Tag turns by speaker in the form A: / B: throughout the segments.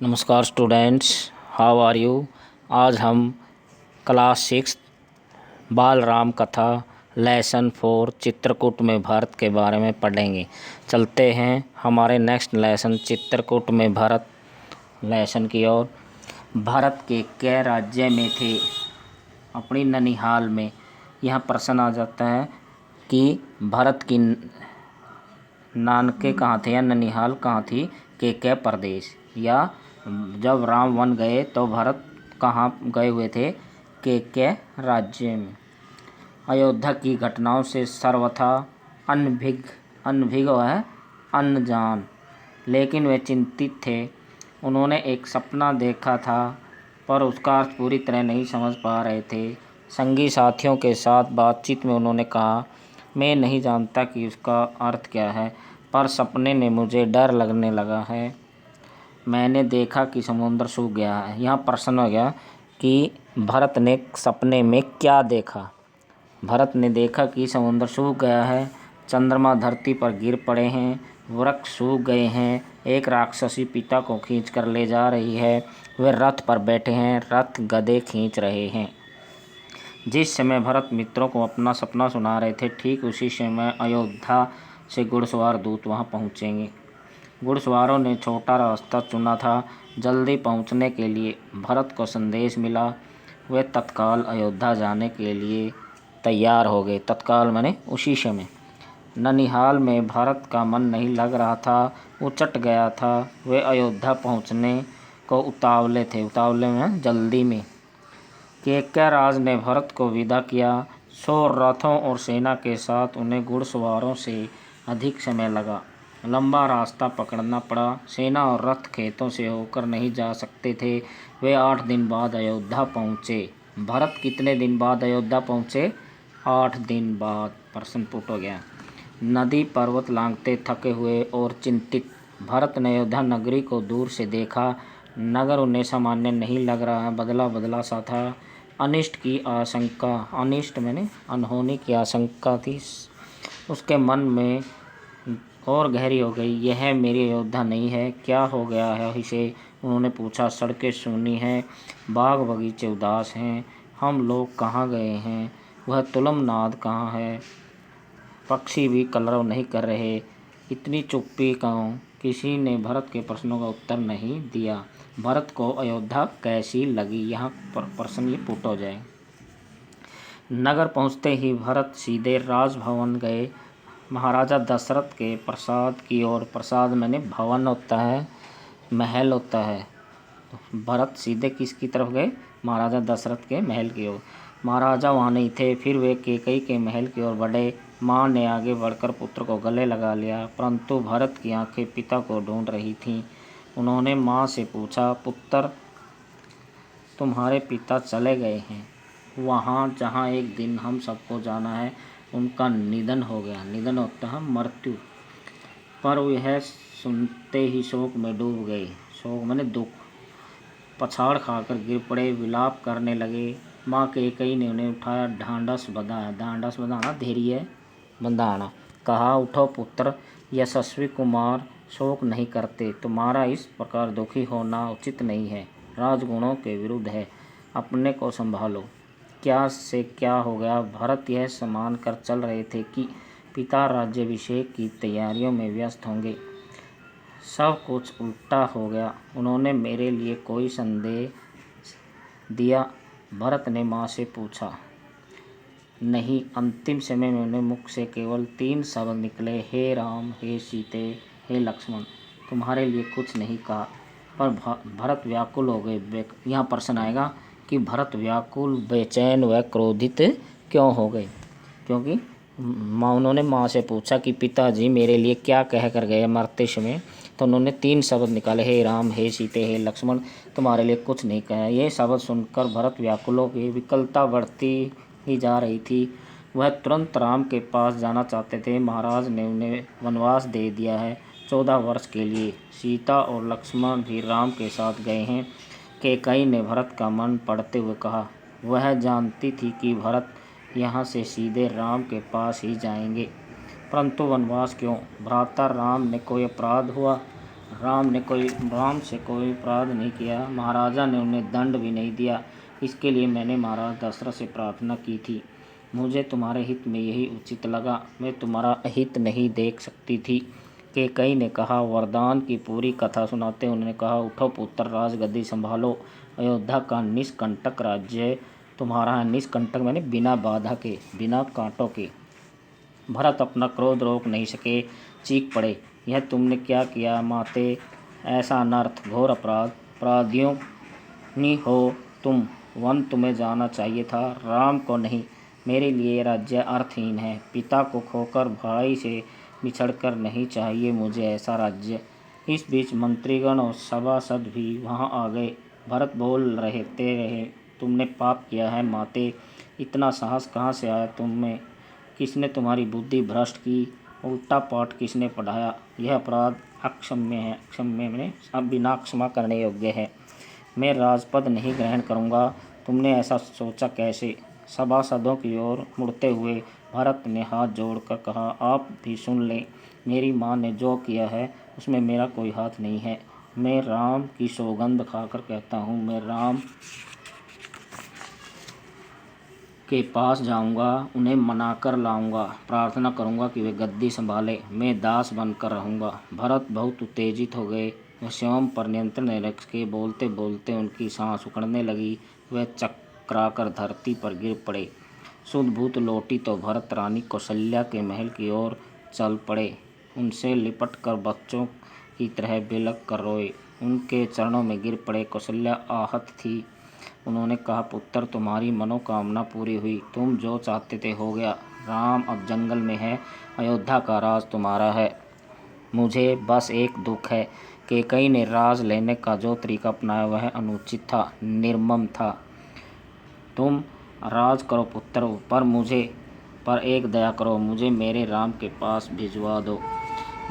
A: नमस्कार students, how are you. आज हम क्लास 6 बाल राम कथा लेसन 4 चित्रकूट में भरत के बारे में पढ़ेंगे। चलते हैं हमारे नेक्स्ट लेसन चित्रकूट में भरत लेसन की ओर। भरत के कै राज्य में थे? अपनी ननिहाल में। यहाँ प्रश्न आ जाता है कि भरत की नानके कहाँ थे या ननिहाल कहाँ थी, कै प्रदेश, या जब राम वन गए तो भरत कहाँ गए हुए थे, कै राज्य में। अयोध्या की घटनाओं से सर्वथा अनभिज्ञ व अनजान, लेकिन वे चिंतित थे। उन्होंने एक सपना देखा था पर उसका अर्थ पूरी तरह नहीं समझ पा रहे थे। संगी साथियों के साथ बातचीत में उन्होंने कहा, मैं नहीं जानता कि उसका अर्थ क्या है, पर सपने ने मुझे डर लगने लगा है। मैंने देखा कि समुद्र सूख गया है। यहाँ प्रश्न हो गया कि भरत ने सपने में क्या देखा। भरत ने देखा कि समुद्र सूख गया है, चंद्रमा धरती पर गिर पड़े हैं, वृक्ष सूख गए हैं, एक राक्षसी पिता को खींचकर ले जा रही है, वे रथ पर बैठे हैं, रथ गधे खींच रहे हैं। जिस समय भरत मित्रों को अपना सपना सुना रहे थे, ठीक उसी समय अयोध्या से घुड़सवार दूत वहां पहुंचेंगे। घुड़सवारों ने छोटा रास्ता चुना था। जल्दी पहुंचने के लिए भरत को संदेश मिला। वे तत्काल अयोध्या जाने के लिए तैयार हो गए। तत्काल माने उसी समय। ननिहाल में भरत का मन नहीं लग रहा था, उचट गया था। वे अयोध्या पहुंचने को उतावले थे। उतावले में जल्दी में। केकैराज ने भरत को विदा किया। 100 रथों और सेना के साथ उन्हें घुड़सवारों से अधिक समय लगा। लंबा रास्ता पकड़ना पड़ा। सेना और रथ खेतों से होकर नहीं जा सकते थे। वे 8 दिन बाद अयोध्या पहुँचे। भरत कितने दिन बाद अयोध्या पहुँचे? 8 दिन बाद। प्रश्न पुट हो गया। नदी पर्वत लांघते थके हुए और चिंतित भरत ने अयोध्या नगरी को दूर से देखा। नगर उन्हें सामान्य नहीं लग रहा, बदला बदला सा था। अनिष्ट की आशंका, अनिष्ट मैंने अनहोनी की आशंका थी, उसके मन में और गहरी हो गई। यह मेरी अयोध्या नहीं है, क्या हो गया है इसे? उन्होंने पूछा। सड़कें सूनी हैं, बाग बगीचे उदास हैं, हम लोग कहाँ गए हैं? वह तुलमनाद कहाँ है? पक्षी भी कलरव नहीं कर रहे। इतनी चुप्पी क्यों? किसी ने भरत के प्रश्नों का उत्तर नहीं दिया। भरत को अयोध्या कैसी लगी? यहाँ प्रश्न ये पुट हो जाए। नगर पहुँचते ही भरत सीधे राजभवन गए। महाराजा दशरथ के प्रसाद की ओर। प्रसाद मैंने भवन होता है, महल होता है। भरत सीधे किसकी तरफ गए? महाराजा दशरथ के महल की ओर। महाराजा वहाँ नहीं थे। फिर वे कैकेयी के महल की ओर बढ़े। माँ ने आगे बढ़कर पुत्र को गले लगा लिया, परंतु भरत की आंखें पिता को ढूंढ रही थीं। उन्होंने माँ से पूछा, पुत्र, तुम्हारे पिता चले गए हैं वहाँ जहाँ एक दिन हम सबको जाना है। उनका निधन हो गया। निधन होता है मृत्यु। पर यह सुनते ही शोक में डूब गए। शोक माने दुख। पछाड़ खाकर गिर पड़े, विलाप करने लगे। माँ कैकेयी ने उन्हें उठाया, ढांढस बंधाया। ढांढस बंधाना, धैर्य बंधाना। कहा, उठो पुत्र, यशस्वी कुमार शोक नहीं करते। तुम्हारा इस प्रकार दुखी होना उचित नहीं है, राजगुणों के विरुद्ध है। अपने को संभालो। क्या से क्या हो गया? भरत यह सम्मान कर चल रहे थे कि पिता राज्याभिषेक की तैयारियों में व्यस्त होंगे। सब कुछ उल्टा हो गया। उन्होंने मेरे लिए कोई संदेश दिया? भरत ने माँ से पूछा। नहीं, अंतिम समय में उन्हें मुख से केवल 3 शब्द निकले, हे राम, हे सीते, हे लक्ष्मण। तुम्हारे लिए कुछ नहीं कहा। पर भरत व्याकुल हो गए। यहाँ प्रश्न आएगा कि भरत व्याकुल, बेचैन व क्रोधित क्यों हो गए? क्योंकि उन्होंने माँ से पूछा कि पिताजी मेरे लिए क्या कह कर गए मरते समय। तो उन्होंने 3 शब्द निकाले, हे राम, हे सीते, हे लक्ष्मण, तुम्हारे लिए कुछ नहीं कहा। ये शब्द सुनकर भरत व्याकुल हो गए। विकलता बढ़ती ही जा रही थी। वह तुरंत राम के पास जाना चाहते थे। महाराज ने उन्हें वनवास दे दिया है 14 वर्ष के लिए। सीता और लक्ष्मण भी राम के साथ गए हैं। कैकेयी ने भरत का मन पढ़ते हुए कहा। वह जानती थी कि भरत यहाँ से सीधे राम के पास ही जाएंगे, परंतु वनवास क्यों? भ्राता राम ने कोई अपराध हुआ? राम से कोई अपराध नहीं किया, महाराजा ने उन्हें दंड भी नहीं दिया। इसके लिए मैंने महाराज दशरथ से प्रार्थना की थी। मुझे तुम्हारे हित में यही उचित लगा, मैं तुम्हारा अहित नहीं देख सकती थी। कैकेयी ने कहा। वरदान की पूरी कथा सुनाते उन्होंने कहा, उठो पुत्र, राजगद्दी संभालो। अयोध्या का निष्कंटक राज्य तुम्हारा है। निष्कंटक मैंने बिना बाधा के, बिना कांटों के। भरत अपना क्रोध रोक नहीं सके, चीख पड़े, यह तुमने क्या किया माते? ऐसा अनर्थ, घोर अपराध, अपराधियों नि हो तुम। वन तुम्हें जाना चाहिए था, राम को नहीं। मेरे लिए राज्य अर्थहीन है। पिता को खोकर, भाई से बिछड़कर नहीं चाहिए मुझे ऐसा राज्य। इस बीच मंत्रीगण और सभासद भी वहां आ गए। भरत बोल रहे, तुमने पाप किया है माते। इतना साहस कहाँ से आया तुम में? किसने तुम्हारी बुद्धि भ्रष्ट की? उल्टा पाठ किसने पढ़ाया? यह अपराध अक्षम्य है, अक्षम्य में अब बिना क्षमा करने योग्य है। मैं राजपद नहीं ग्रहण करूँगा। तुमने ऐसा सोचा कैसे? सभासदों की ओर मुड़ते हुए भरत ने हाथ जोड़कर कहा, आप भी सुन लें। मेरी माँ ने जो किया है उसमें मेरा कोई हाथ नहीं है। मैं राम की सौगंध खाकर कहता हूँ, मैं राम के पास जाऊंगा, उन्हें मनाकर लाऊंगा, प्रार्थना करूंगा कि वे गद्दी संभाले, मैं दास बनकर रहूंगा। भरत बहुत उत्तेजित हो गए। वह स्वयं पर नियंत्रण नहीं रख के बोलते बोलते उनकी सांस उखड़ने लगी। वह चकराकर धरती पर गिर पड़े। शुद्ध भूत लौटी तो भरत रानी कौशल्या के महल की ओर चल पड़े। उनसे लिपट कर बच्चों की तरह बिलख कर रोए। उनके चरणों में गिर पड़े। कौशल्या आहत थी। उन्होंने कहा, पुत्र, तुम्हारी मनोकामना पूरी हुई। तुम जो चाहते थे हो गया। राम अब जंगल में है। अयोध्या का राज तुम्हारा है। मुझे बस एक दुख है। कैकेयी ने राज लेने का जो तरीका अपनाया वह अनुचित था, निर्मम था। तुम राज करो पुत्र, पर एक दया करो, मुझे मेरे राम के पास भिजवा दो।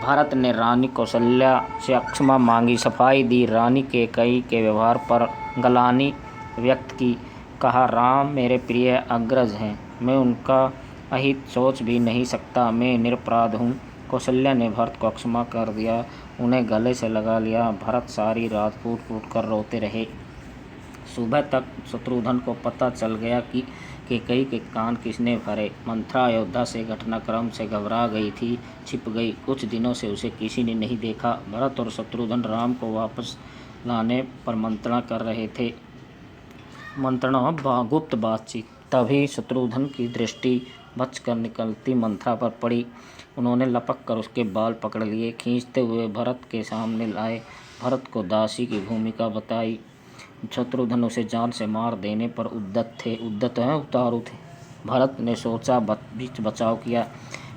A: भरत ने रानी कौशल्या से क्षमा मांगी, सफाई दी। रानी कैकेयी के व्यवहार पर गलानी व्यक्त की। कहा, राम मेरे प्रिय अग्रज हैं, मैं उनका अहित सोच भी नहीं सकता। मैं निरपराध हूँ। कौशल्या ने भरत को क्षमा कर दिया, उन्हें गले से लगा लिया। भरत सारी रात फूट फूट कर रोते रहे। सुबह तक शत्रुघ्न को पता चल गया कि कैकेयी के कान किसने भरे। मंथरा अयोध्या से घटनाक्रम से घबरा गई थी, छिप गई। कुछ दिनों से उसे किसी ने नहीं देखा। भरत और शत्रुघ्न राम को वापस लाने पर मंत्रणा कर रहे थे। मंत्रणा गुप्त बातचीत। तभी शत्रुघ्न की दृष्टि बचकर निकलती मंथरा पर पड़ी। उन्होंने लपक कर उसके बाल पकड़ लिए, खींचते हुए भरत के सामने लाए। भरत को दासी की भूमिका बताई। शत्रुघ्न उसे जान से मार देने पर उतारू थे। भरत ने सोचा, बीच बचाव किया।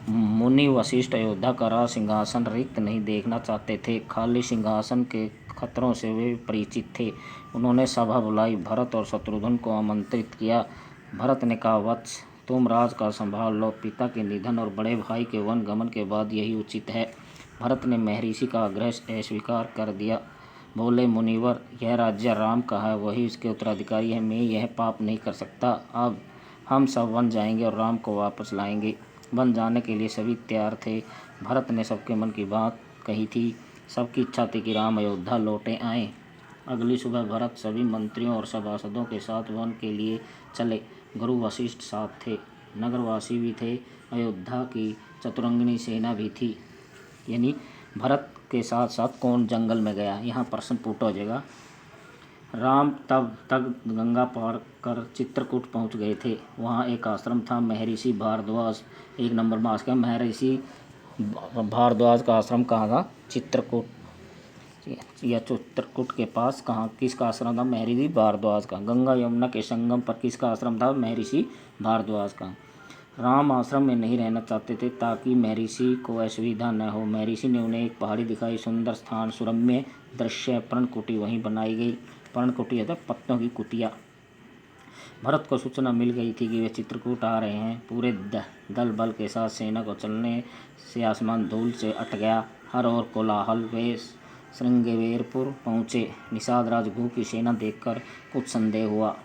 A: मुनि वशिष्ठ अयोध्या का राज सिंहासन रिक्त नहीं देखना चाहते थे। खाली सिंहासन के खतरों से वे परिचित थे। उन्होंने सभा बुलाई, भरत और शत्रुघ्न को आमंत्रित किया। भरत ने कहा, वत्स, तुम राज का संभाल लो। पिता के निधन और बड़े भाई के वन गमन के बाद यही उचित है। भरत ने महर्षि का आग्रह अस्वीकार कर दिया। बोले, मुनिवर, यह राज्य राम का है, वही इसके उत्तराधिकारी है। मैं यह पाप नहीं कर सकता। अब हम सब वन जाएंगे और राम को वापस लाएंगे। वन जाने के लिए सभी तैयार थे। भरत ने सबके मन की बात कही थी। सबकी इच्छा थी कि राम अयोध्या लौटे आएँ। अगली सुबह भरत सभी मंत्रियों और सभासदों के साथ वन के लिए चले। गुरु वशिष्ठ साथ थे, नगरवासी भी थे, अयोध्या की चतुरंगिनी सेना भी थी। यानी भरत के साथ साथ कौन जंगल में गया, यहाँ प्रश्न पूछा हो जाएगा। राम तब तक गंगा पार कर चित्रकूट पहुँच गए थे। वहाँ एक आश्रम था, महर्षि भारद्वाज। एक नंबर में आश्रम महर्षि भारद्वाज का आश्रम कहाँ था? चित्रकूट। या चित्रकूट के पास कहाँ, किसका आश्रम था? महर्षि भारद्वाज का। गंगा यमुना के संगम पर किसका आश्रम था? महर्षि भारद्वाज का। राम आश्रम में नहीं रहना चाहते थे ताकि महर्षि को असुविधा न हो। महर्षि ने उन्हें एक पहाड़ी दिखाई, सुंदर स्थान, सुरम्य दृश्य, पर्णकुटी वहीं बनाई गई। पर्णकुटी अर्थात पत्तों की कुटिया। भरत को सूचना मिल गई थी कि वे चित्रकूट आ रहे हैं। पूरे दल बल के साथ सेना को चलने से आसमान धूल से अट गया। हर ओर कोलाहल। वे श्रृंगेरपुर पहुँचे। निषाद राजगुह की सेना देखकर कुछ संदेह हुआ।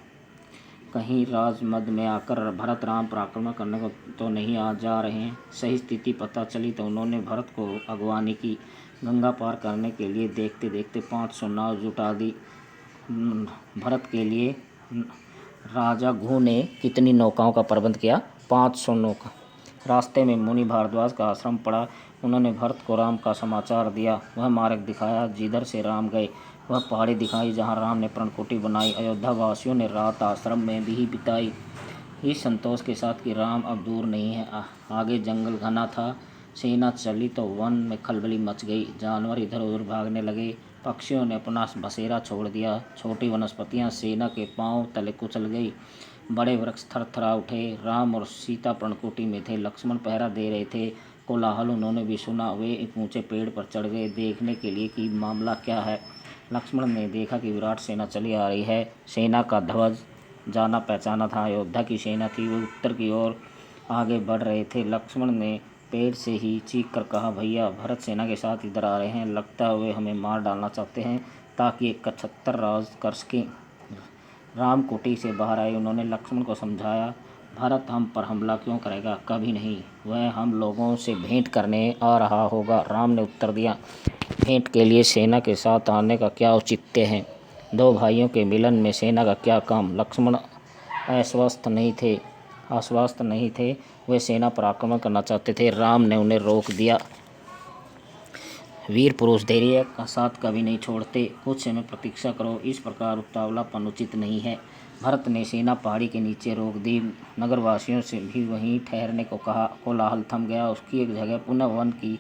A: कहीं राजमद में आकर भरत राम पर आक्रमण करने को तो नहीं आ जा रहे हैं। सही स्थिति पता चली तो उन्होंने भरत को अगवानी की। गंगा पार करने के लिए देखते देखते 500 नाव जुटा दी। भरत के लिए राजा घू ने कितनी नौकाओं का प्रबंध किया? 500 नौका। रास्ते में मुनि भारद्वाज का आश्रम पड़ा। उन्होंने भरत को राम का समाचार दिया। वह मार्ग दिखाया जिधर से राम गए। वह पहाड़ी दिखाई जहाँ राम ने पर्णकुटी बनाई। अयोध्या वासियों ने रात आश्रम में भी बिताई, इस संतोष के साथ कि राम अब दूर नहीं है। आगे जंगल घना था। सेना चली तो वन में खलबली मच गई। जानवर इधर उधर भागने लगे। पक्षियों ने अपना बसेरा छोड़ दिया। छोटी वनस्पतियां सेना के पांव तले कुचल गई। बड़े वृक्ष थरथरा उठे। राम और सीता पर्णकुटी में थे। लक्ष्मण पहरा दे रहे थे। कोलाहल उन्होंने भी सुना। वे एक ऊंचे पेड़ पर चढ़ गए देखने के लिए कि मामला क्या है। लक्ष्मण ने देखा कि विराट सेना चली आ रही है। सेना का ध्वज जाना पहचाना था। अयोध्या की सेना थी। वे उत्तर की ओर आगे बढ़ रहे थे। लक्ष्मण ने पेड़ से ही चीख कर कहा, भैया भरत सेना के साथ इधर आ रहे हैं। लगता है वे हमें मार डालना चाहते हैं ताकि एक 75 राज कर सकें। राम कुटी से बाहर आए। उन्होंने लक्ष्मण को समझाया, भरत हम पर हमला क्यों करेगा? कभी नहीं। वह हम लोगों से भेंट करने आ रहा होगा। राम ने उत्तर दिया, भेंट के लिए सेना के साथ आने का क्या औचित्य है? दो भाइयों के मिलन में सेना का क्या काम? लक्ष्मण आश्वस्त नहीं थे। वे सेना पर आक्रमण करना चाहते थे। राम ने उन्हें रोक दिया। वीर पुरुष धैर्य का साथ कभी नहीं छोड़ते। कुछ समय प्रतीक्षा करो। इस प्रकार उतावलापन उचित नहीं है। भरत ने सेना पहाड़ी के नीचे रोक दी। नगरवासियों से भी वहीं ठहरने को कहा। कोलाहल थम गया। उसकी एक जगह पुनः वन की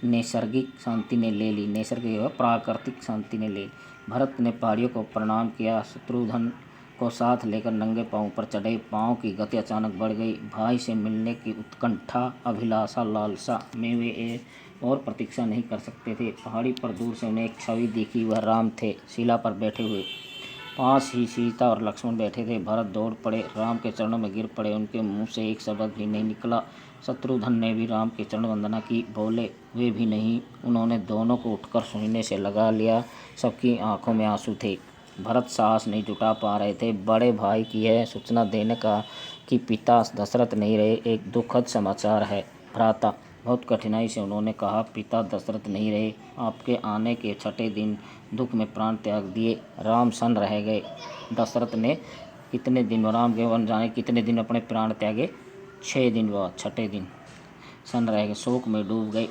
A: नैसर्गिक शांति ने ले ली। प्राकृतिक शांति ने ले ली। भरत ने पहाड़ियों को प्रणाम किया। शत्रुघ्न को साथ लेकर नंगे पांव पर चढ़े। पांव की गति अचानक बढ़ गई। भाई से मिलने की उत्कंठा, अभिलाषा, लालसा में वे और प्रतीक्षा नहीं कर सकते थे। पहाड़ी पर दूर से उन्हें एक छवि दिखी। वह राम थे, शिला पर बैठे हुए। पास ही सीता और लक्ष्मण बैठे थे। भरत दौड़ पड़े, राम के चरणों में गिर पड़े। उनके मुंह से एक शब्द भी नहीं निकला। शत्रुघ्न ने भी राम की चरण वंदना की। बोले वे भी नहीं। उन्होंने दोनों को उठकर सीने से लगा लिया। सबकी आंखों में आंसू थे। भरत साहस नहीं जुटा पा रहे थे। बड़े भाई की यह सूचना देने का कि पिता दशरथ नहीं रहे एक दुखद समाचार है। भ्राता, बहुत कठिनाई से उन्होंने कहा, पिता दशरथ नहीं रहे। आपके आने के 6ठे दिन दुख में प्राण त्याग दिए। राम सन्न रह गए। दशरथ ने कितने दिन राम के वन जाने कितने दिन अपने प्राण त्यागे? 6 दिन बाद 6ठे दिन सन्न रह गए, शोक में डूब गए।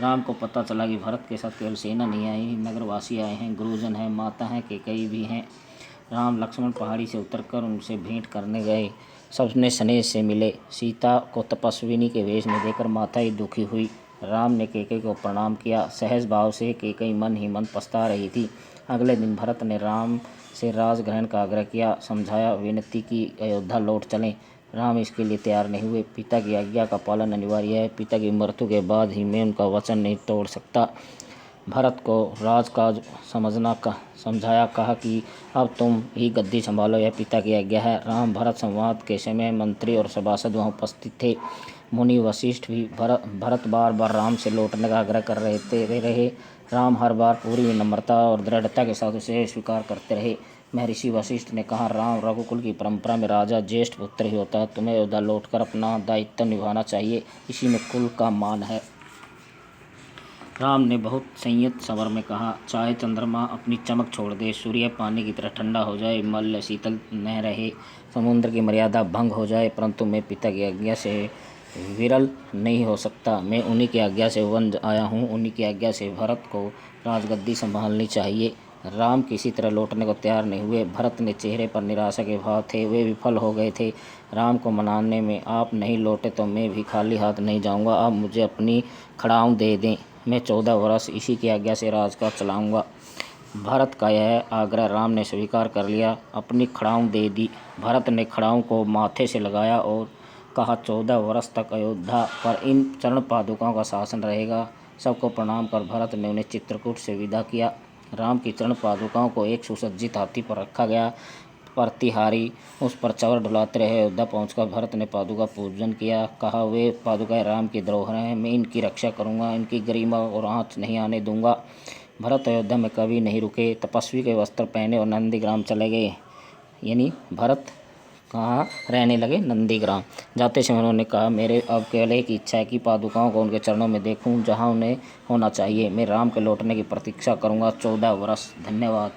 A: राम को पता चला कि भरत के साथ केवल सेना नहीं आई, नगरवासी आए हैं, गुरुजन हैं, माता हैं, कैकेयी भी हैं। राम लक्ष्मण पहाड़ी से उतरकर उनसे भेंट करने गए। सबने स्नेह से मिले। सीता को तपस्विनी के वेश में देखकर माता ही दुखी हुई। राम ने कैकेयी को प्रणाम किया। सहज भाव से कैकेयी मन ही मन पछता रही थी। अगले दिन भरत ने राम से राजग्रहण का आग्रह किया। समझाया, विनती की अयोध्या लौट चलें। राम इसके लिए तैयार नहीं हुए। पिता की आज्ञा का पालन अनिवार्य है। पिता की मृत्यु के बाद ही मैं उनका वचन नहीं तोड़ सकता। भरत को राजकाज समझाया। कहा कि अब तुम ही गद्दी संभालो, यह पिता की आज्ञा है। राम भरत संवाद के समय मंत्री और सभासद वहाँ उपस्थित थे। मुनि वशिष्ठ भी भरत बार बार राम से लौटने का आग्रह कर रहे। राम हर बार पूरी विनम्रता और दृढ़ता के साथ उसे स्वीकार करते रहे। महर्षि वशिष्ठ ने कहा, राम रघुकुल की परंपरा में राजा ज्येष्ठ पुत्र ही होता है। तुम्हें अयोध्या लौटकर अपना दायित्व निभाना चाहिए। इसी में कुल का मान है। राम ने बहुत संयत स्वर में कहा, चाहे चंद्रमा अपनी चमक छोड़ दे, सूर्य पानी की तरह ठंडा हो जाए, मल्ल शीतल न रहे, समुद्र की मर्यादा भंग हो जाए, परंतु मैं पिता की आज्ञा से विरल नहीं हो सकता। मैं उन्हीं की आज्ञा से वन आया हूँ। उन्हीं की आज्ञा से भरत को राजगद्दी संभालनी चाहिए। राम किसी तरह लौटने को तैयार नहीं हुए। भरत ने चेहरे पर निराशा के भाव थे। वे विफल हो गए थे राम को मनाने में। आप नहीं लौटे तो मैं भी खाली हाथ नहीं जाऊंगा। आप मुझे अपनी खड़ाऊँ दे दें। मैं 14 वर्ष इसी की आज्ञा से राजकाज चलाऊंगा। भरत का यह आग्रह राम ने स्वीकार कर लिया। अपनी खड़ाऊँ दे दी। भरत ने खड़ाऊँ को माथे से लगाया और कहा, 14 वर्ष तक अयोध्या पर इन चरण पादुकाओं का शासन रहेगा। सबको प्रणाम कर भरत ने उन्हें चित्रकूट से विदा किया। राम की चरण पादुकाओं को एक सुसज्जित हाथी पर रखा गया। प्रतिहारी उस पर चवर डुलाते रहे। अयोध्या पहुंचकर भरत ने पादुका पूजन किया। कहा, वे पादुकाएं राम की धरोहर हैं। मैं इनकी रक्षा करूंगा, इनकी गरिमा और आँच नहीं आने दूंगा। भरत अयोध्या में कभी नहीं रुके। तपस्वी के वस्त्र पहने और नंदीग्राम चले गए। यानी भरत कहाँ रहने लगे? नंदीग्राम। जाते समय उन्होंने कहा, मेरे अब केवल एक इच्छा है कि पादुकाओं को उनके चरणों में देखूं, जहां उन्हें होना चाहिए। मैं राम के लौटने की प्रतीक्षा करूंगा 14 वर्ष। धन्यवाद।